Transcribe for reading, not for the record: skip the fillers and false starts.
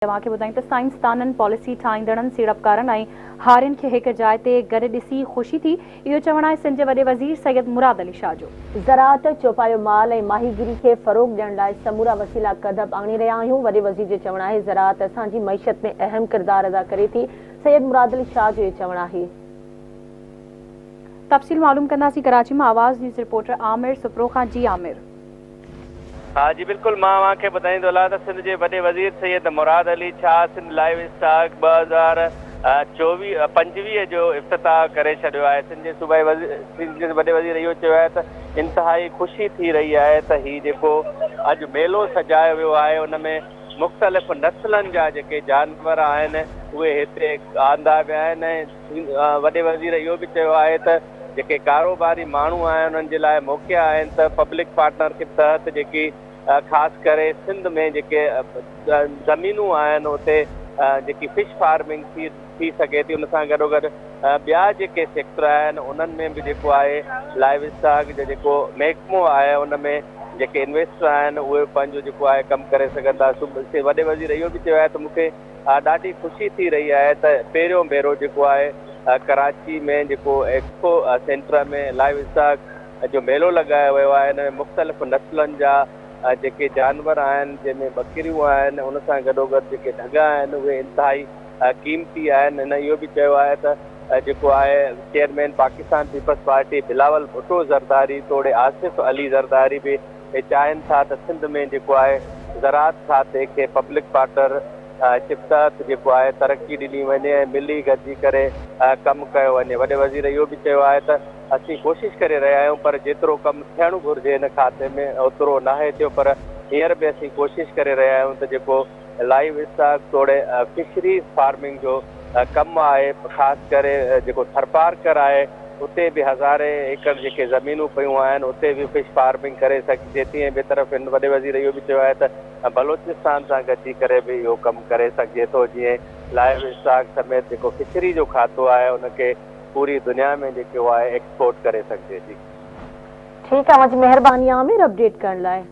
तव्हांखे ॿुधायूं त साइंसदाननि पॉलिसी ठाहींदड़नि सीड़पकारनि ऐं हारियुनि खे हिक जाइ ते गॾु ॾिसी ख़ुशी थी। इहो चवणु आहे सिंध जे वॾे वज़ीर सैयद मुराद अली शाह जो। ज़राअत, चौपायो माल ऐं माहीगिरी खे फ़रोग़ ॾियण लाइ समूरा वसीला क़दम आणे रहिया आहियूं। वॾे वज़ीर जो चवणु आहे ज़राअत असांजी मईशत में अहम किरदारु अदा करे थी। सैयद मुराद अली शाह जो इहो चवणु आहे। तफ़सील मालूम कंदासीं कराची में आवाज़ न्यूज़ रिपोर्टर आमिर सुप्रो खां। जी आमिर। हाँ जी बिल्कुल, मां तव्हांखे ॿुधाईंदो हलां त सिंध जे वॾे वज़ीर सैयद मुराद अली शाह सिंध लाइव स्टॉक 2025 जो इफ़्तिताह करे छॾियो आहे। सिंध जे वॾे वज़ीर इहो चयो आहे त इंतिहाई ख़ुशी थी रही आहे त हीउ जेको अॼु मेलो सजायो वियो आहे उन में मुख़्तलिफ़ नस्लनि जा जेके जानवर आहिनि उहे हिते आंदा विया आहिनि। वॾे वज़ीर इहो बि चयो आहे त जेके कारोबारी माण्हू आहिनि उन्हनि जे लाइ मौक़ा आहिनि त पब्लिक पार्टनरशिप तहत जेकी ख़ासि करे सिंध में जेके ज़मीनूं आहिनि उते जेकी फिश फार्मिंग थी सघे थी। उन सां गॾोगॾु ॿिया जेके सेक्टर आहिनि उन्हनि में बि जेको आहे लाइव स्टॉक जो जेको महकमो आहे उन में जेके इन्वेस्टर आहिनि उहे पंहिंजो जेको आहे कमु करे सघंदा। वॾे वज़ीर इहो बि चयो आहे त मूंखे ॾाढी ख़ुशी थी रही आहे त पहिरियों भेरो जेको आहे कराची में जेको एक्सपो सेंटर में लाइव स्टॉक जो मेलो लॻायो वियो आहे। हिन में मुख़्तलिफ़ नस्लनि जा जेके जानवर आहिनि जंहिंमें बकरियूं आहिनि उन सां गॾोगॾु जेके ढग आहिनि उहे इंतिहाई क़ीमती आहिनि। हिन इहो बि चयो आहे त जेको आहे चेयरमैन पाकिस्तान पीपल्स पार्टी बिलावल भुट्टो ज़रदारी तोड़े आसिफ़ अली ज़रदारी बि चाहिनि था त सिंध में जेको आहे ज़राअत खाते खे पब्लिक पार्टनरशिप तहत जेको आहे तरक़ी ॾिनी वञे ऐं मिली गॾिजी करे कमु कयो वञे। वॾे वज़ीर इहो बि चयो आहे त असीं कोशिशि करे रहिया आहियूं पर जेतिरो कमु थियणु घुरिजे हिन खाते में ओतिरो नाहे थियो, पर हींअर बि असीं कोशिशि करे रहिया आहियूं त जेको लाइव स्टॉक तोड़े फिशरीज़ फार्मिंग जो कमु आहे ख़ासि करे जेको थरपारकर आहे उते बि हज़ारे एकड़ जेके ज़मीनूं पियूं आहिनि उते बि फिश फार्मिंग करे सघिजे थी। ऐं ॿिए तरफ़ हिन वॾे वज़ीर इहो बि चयो आहे त बलोचिस्तान सां गॾिजी करे बि इहो कमु करे सघिजे थो जीअं लाइव स्टॉक समेत जेको फिशरी जो खातो आहे उनखे पूरी दुनिया में जेको आहे एक्सपोर्ट करे सघिजे थी। ठीकु आहे, मुंहिंजी महिरबानी आमिर अपडेट करण लाइ।